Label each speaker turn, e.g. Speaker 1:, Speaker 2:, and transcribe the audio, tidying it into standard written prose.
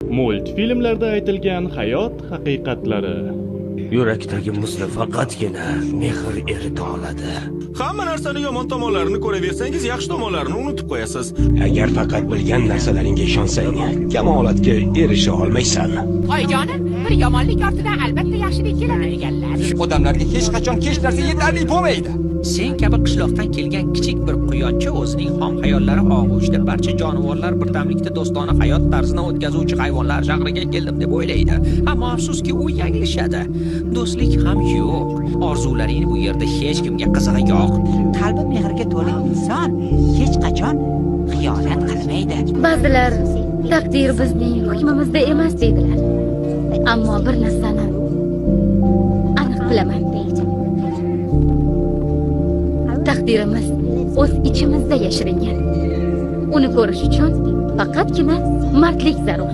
Speaker 1: Multfilmlarda aytilgan hayot haqiqatlari.
Speaker 2: Yurakdagi muzni faqatgina mehr erita oladi.
Speaker 3: Hamma narsani yomon tomonlarini ko'raversangiz, yaxshi tomonlarini unutib qo'yasiz.
Speaker 4: Agar faqat bilgan narsalaringga ishonsang, kamolatga erisha olmaysan.
Speaker 5: Oyijonim, bir yomonlik ortidan albatta yaxshilik keladi deganlar.
Speaker 6: Odamlarga hech qachon hech narsa yetarli bo'lmaydi.
Speaker 5: Sen kabi qishloqdan kelgan kichik bir quyoncha o'zining xom hayollari og'ushida barcha jonivorlar birdamlikda do'stona hayot tarzini o'tkazuvchi hayvonlar shahriga keldim deb o'ylaydi. Ammo afsuski u yanglishadi. Do'stlik ham yo'q. Orzularing bu yerda hech kimga qizig'i yo'q.
Speaker 7: Qalbi mehrga to'la inson hech qachon xiyonat qilmaydi.
Speaker 8: Ba'zilar taqdir bizning hukmimizda emas deydilar. Ammo bir narsani aniq bilaman. Taqdirimiz o'z ichimizda yashiringan. Uni ko'rish uchun faqatgina mardlik zarur.